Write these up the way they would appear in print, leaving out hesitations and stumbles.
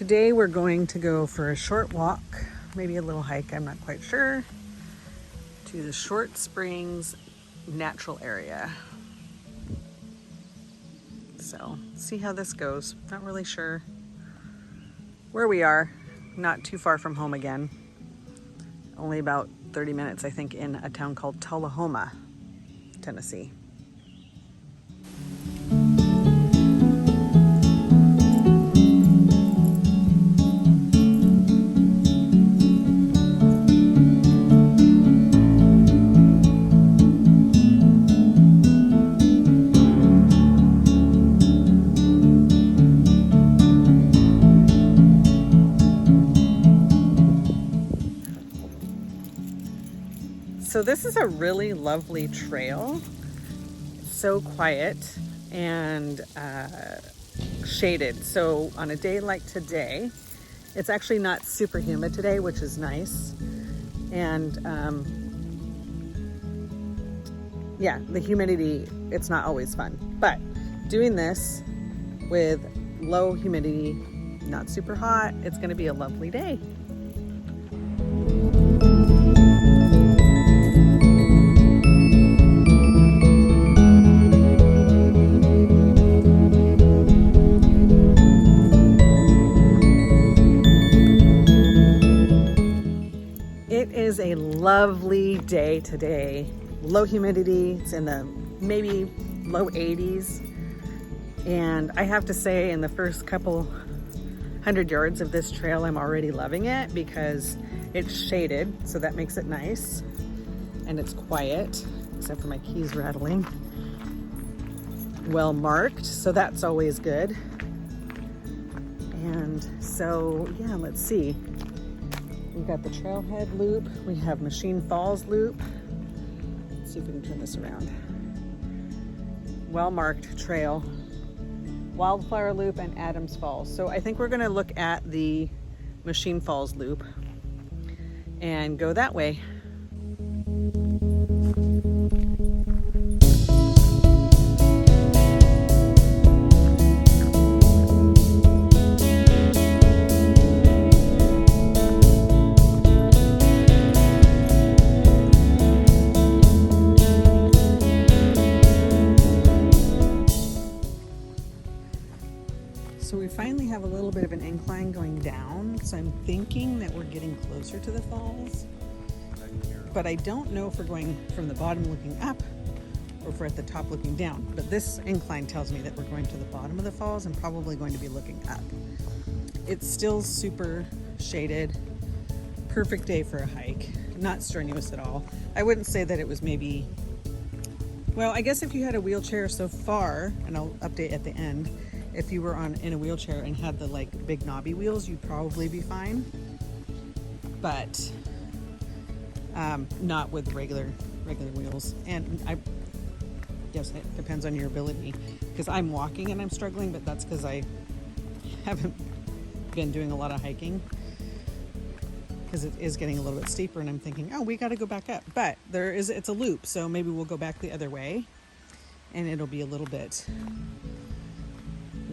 Today we're going to go for a short walk, maybe a little hike, I'm not quite sure, to the Short Springs natural area. So, see how this goes. Not really sure where we are. Not too far from home again. Only about 30 minutes, I think, in a town called Tullahoma, Tennessee. So this is a really lovely trail. It's so quiet and shaded. So on a day like today, it's actually not super humid today, which is nice. And yeah, the humidity, it's not always fun. But doing this with low humidity, not super hot, it's gonna be a lovely day. It is a lovely day today. Low humidity, it's in the maybe low 80s. And I have to say, in the first couple 100 yards of this trail, I'm already loving it because it's shaded, so that makes it nice. And it's quiet, except for my keys rattling. Well marked, so that's always good. And so, yeah, let's see. We've got the Trailhead Loop. We have Machine Falls Loop. Let's see if we can turn this around. Well-marked trail. Wildflower Loop and Adams Falls. So I think we're gonna look at the Machine Falls Loop and go that way. So we finally have a little bit of an incline going down, so I'm thinking that we're getting closer to the falls. But I don't know if we're going from the bottom looking up or if we're at the top looking down. But this incline tells me that we're going to the bottom of the falls and probably going to be looking up. It's still super shaded, perfect day for a hike, not strenuous at all. I wouldn't say that it was maybe, well, I guess if you had a wheelchair so far, and I'll update at the end, if you were in a wheelchair and had the like big knobby wheels, you'd probably be fine. But not with regular wheels. And I guess it depends on your ability, because I'm walking and I'm struggling, but that's because I haven't been doing a lot of hiking, because it is getting a little bit steeper, and I'm thinking, oh, we got to go back up. But it's a loop, so maybe we'll go back the other way and it'll be a little bit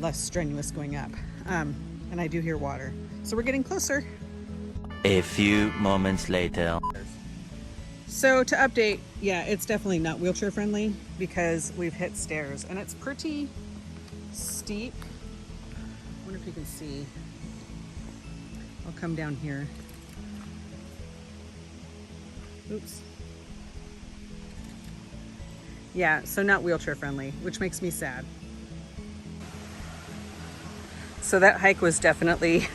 less strenuous going up. And I do hear water, so we're getting closer. A few moments later. So to update, yeah, it's definitely not wheelchair friendly because we've hit stairs and it's pretty steep. I wonder if you can see. I'll come down here. Oops. Yeah, so not wheelchair friendly, which makes me sad. So that hike was definitely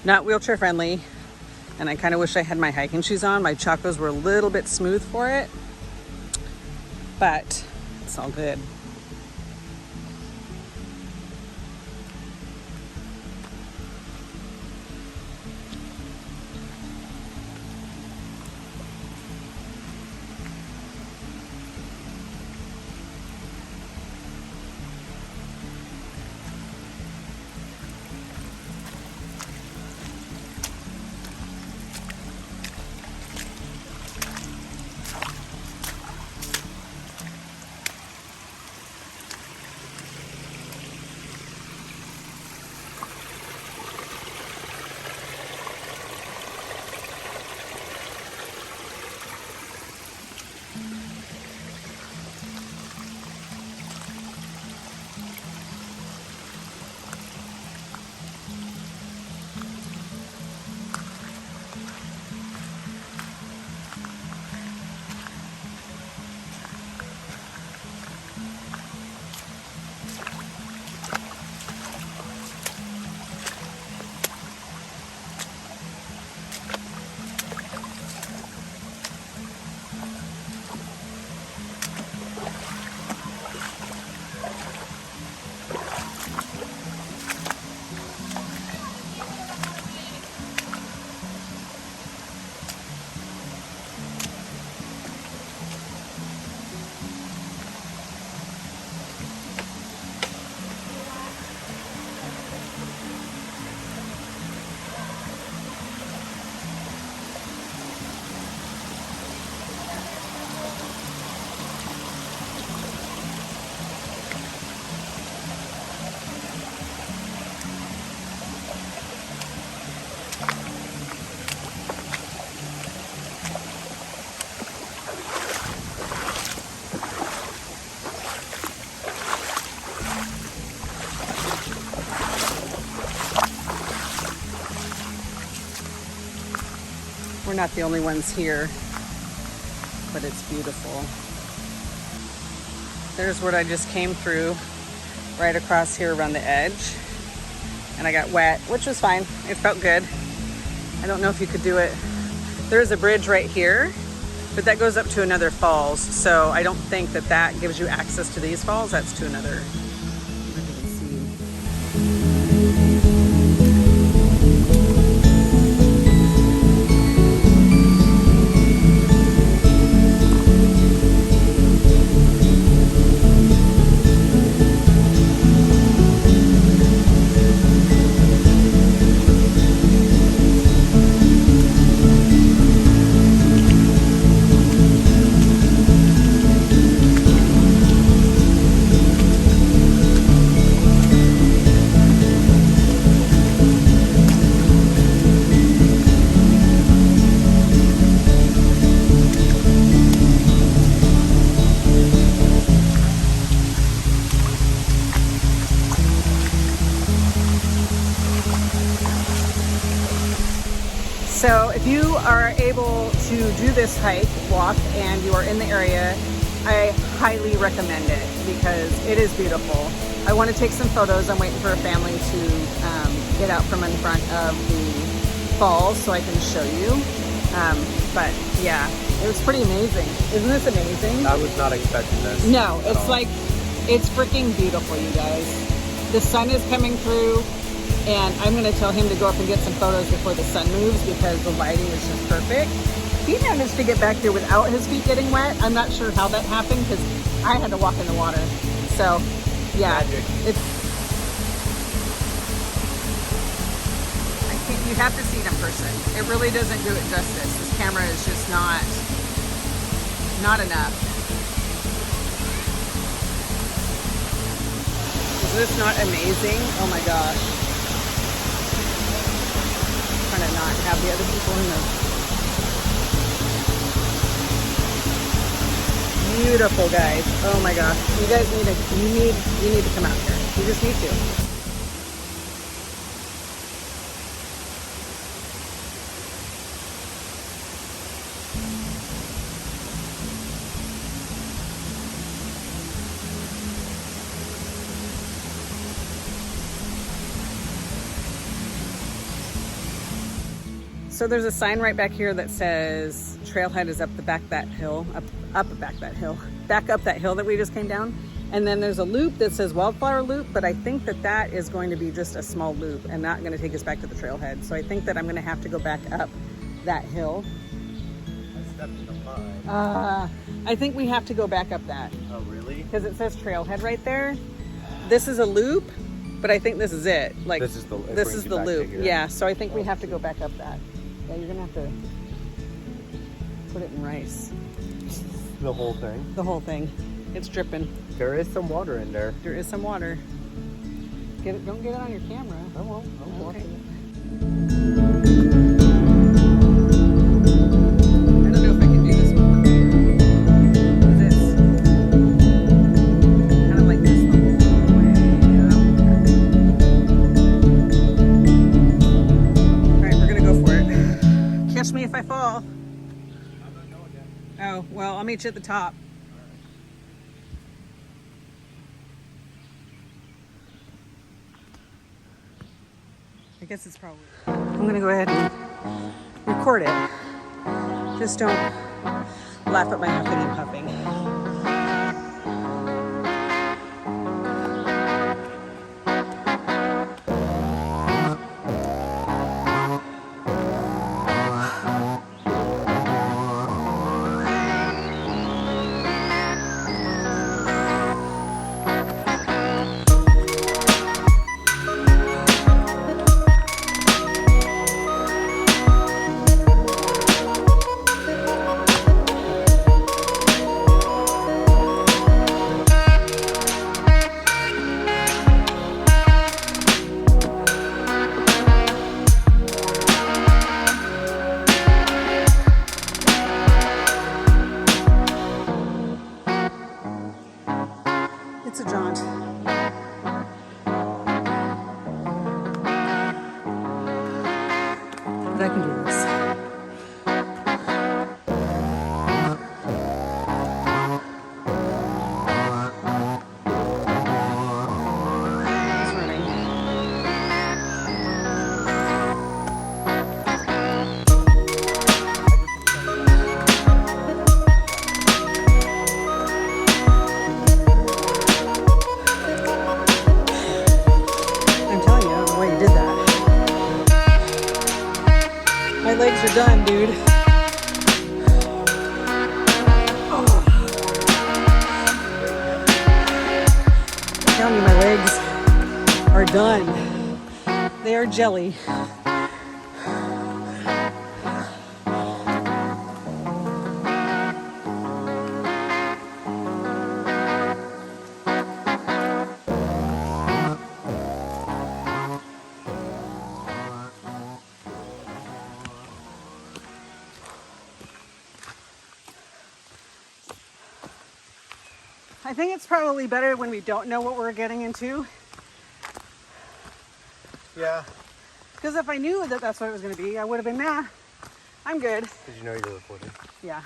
not wheelchair friendly, and I kind of wish I had my hiking shoes on. My chacos were a little bit smooth for it, but it's all good. We're not the only ones here, but it's beautiful. There's what I just came through right across here around the edge. And I got wet, which was fine. It felt good. I don't know if you could do it. There's a bridge right here, but that goes up to another falls. So I don't think that that gives you access to these falls. That's to another. So if you are able to do this walk, and you are in the area, I highly recommend it because it is beautiful. I want to take some photos. I'm waiting for a family to get out from in front of the falls so I can show you. But yeah, it was pretty amazing. Isn't this amazing? I was not expecting this. No, it's like, it's freaking beautiful, you guys. The sun is coming through. And I'm going to tell him to go up and get some photos before the sun moves because the lighting is just perfect. He managed to get back here without his feet getting wet. I'm not sure how that happened because I had to walk in the water. So, yeah. Magic. You have to see it in person. It really doesn't do it justice. This camera is just not enough. Is this not amazing? Oh my gosh. To not have the other people in the beautiful, guys. Oh my gosh, you guys you need to come out here. You just need to. So there's a sign right back here that says trailhead is up the back that hill, back up that hill that we just came down. And then there's a loop that says Wildflower Loop, but I think that that is going to be just a small loop and not going to take us back to the trailhead. So I think that I'm going to have to go back up that hill. I stepped in the mud. I think we have to go back up that. Oh, really? Because it says trailhead right there. This is a loop, but I think this is it. Like this is the loop. Yeah, so I think we have to go back up that. Yeah, you're gonna have to put it in rice. The whole thing? The whole thing. It's dripping. There is some water in there. There is some water. Don't get it on your camera. I won't. I'm watching it. I don't know if I can do this one. This kind of like this the whole way up. All right, we're gonna go for it. Catch me if I fall. I'm not going yet. Oh, well, I'll meet you at the top. I guess it's probably... I'm gonna go ahead and record it. Just don't laugh at my huffing and puffing. It's a jaunt. But I can do this. legs are done, dude. I'm telling you, my legs are done. They are jelly. I think it's probably better when we don't know what we're getting into. Yeah. Because if I knew that that's what it was going to be, I would have been, nah, I'm good. Did you know you were recording? Yeah.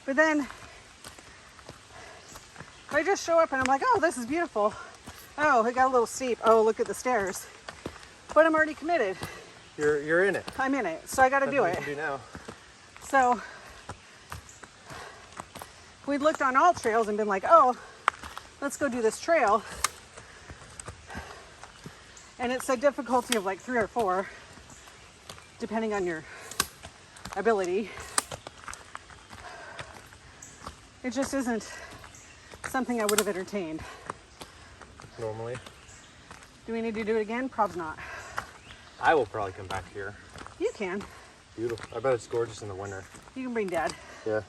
But then, if I just show up and I'm like, oh, this is beautiful. Oh, it got a little steep. Oh, look at the stairs. But I'm already committed. You're in it. I'm in it, so I got to do it. What you can do now. So, we'd looked on all trails and been like, oh, let's go do this trail. And it's a difficulty of like 3 or 4, depending on your ability. It just isn't something I would have entertained. Normally. Do we need to do it again? Probably not. I will probably come back here. You can. Beautiful. I bet it's gorgeous in the winter. You can bring Dad. Yeah.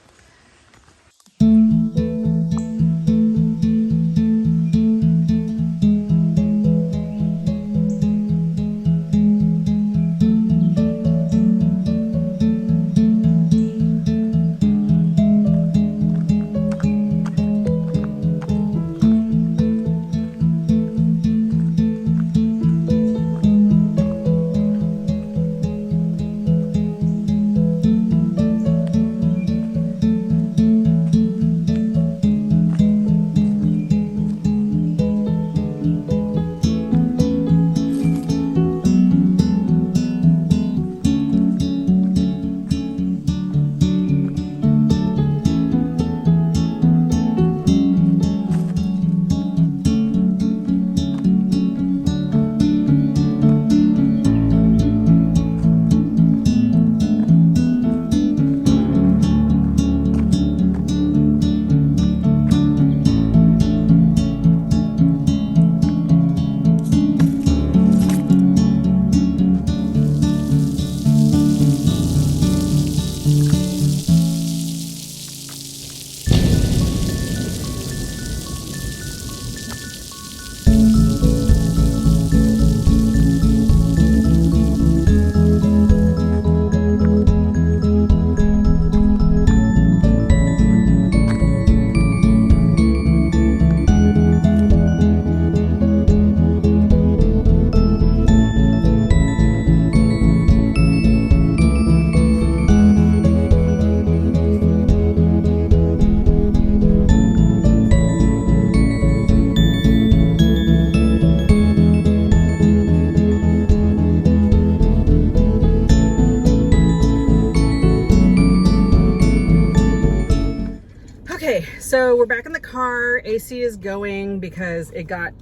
So we're back in the car. AC is going because it got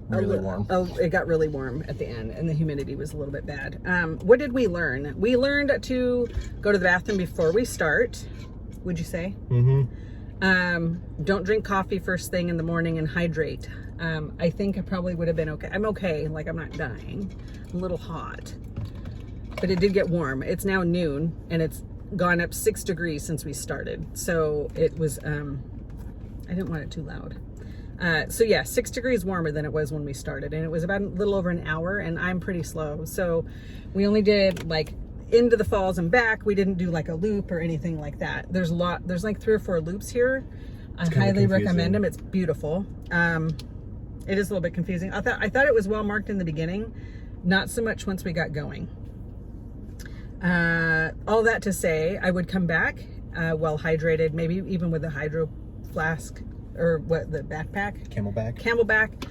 Really warm. It got really warm at the end, and the humidity was a little bit bad. What did we learn? We learned to go to the bathroom before we start. Would you say? Mm-hmm. Don't drink coffee first thing in the morning and hydrate. I think I probably would have been okay. I'm okay. Like, I'm not dying. I'm a little hot, but it did get warm. It's now noon, and it's gone up 6 degrees since we started. So it was, I didn't want it too loud. So yeah, 6 degrees warmer than it was when we started, and it was about a little over an hour, and I'm pretty slow. So we only did like into the falls and back. We didn't do like a loop or anything like that. There's like 3 or 4 loops here. I highly recommend them. It's beautiful. It is a little bit confusing. I thought it was well marked in the beginning, not so much once we got going. All that to say, I would come back well hydrated, maybe even with a hydro flask or what, the backpack? Camelback.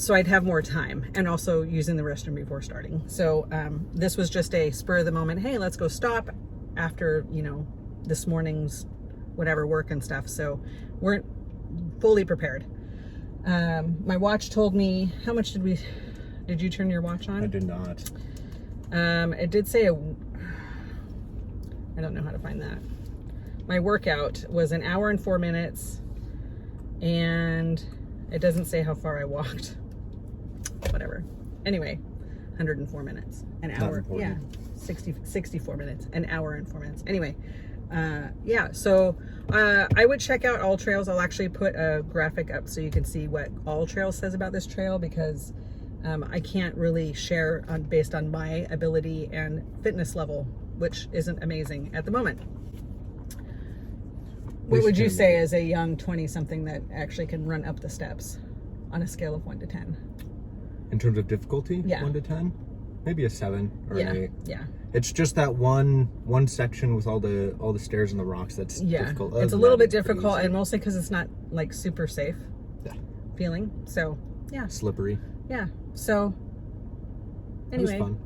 So I'd have more time, and also using the restroom before starting. So this was just a spur of the moment, hey, let's go stop after, you know, this morning's whatever work and stuff. So weren't fully prepared. My watch told me, how much did you turn your watch on? I did not. It did say I don't know how to find that. My workout was 1 hour and 4 minutes, and it doesn't say how far I walked. Whatever. Anyway, 104 minutes. An hour. Yeah. 64 minutes. An hour and 4 minutes. Anyway, yeah, so I would check out All Trails. I'll actually put a graphic up so you can see what All Trails says about this trail, because I can't really share based on my ability and fitness level, which isn't amazing at the moment. What would you say as a young 20-something that actually can run up the steps on a scale of 1 to 10? In terms of difficulty? Yeah. 1 to 10? Maybe a 7 or an 8. Yeah. It's just that one section with all the stairs and the rocks that's difficult. It's a little bit difficult, and mostly because it's not like super safe feeling. So yeah. Slippery. Yeah. So anyway, it was fun.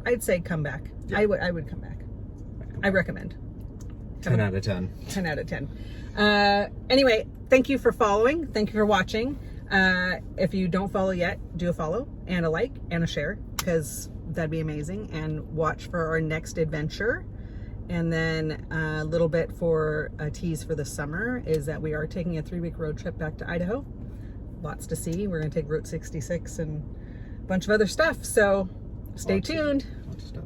I'd say come back. Yeah. I would come back. I recommend. 10 out of 10. 10 out of 10. Anyway, thank you for following. Thank you for watching. If you don't follow yet, do a follow and a like and a share, because that'd be amazing. And watch for our next adventure. And then a little bit for a tease for the summer is that we are taking a 3-week road trip back to Idaho. Lots to see. We're going to take Route 66 and a bunch of other stuff. So stay tuned. Lots of stuff.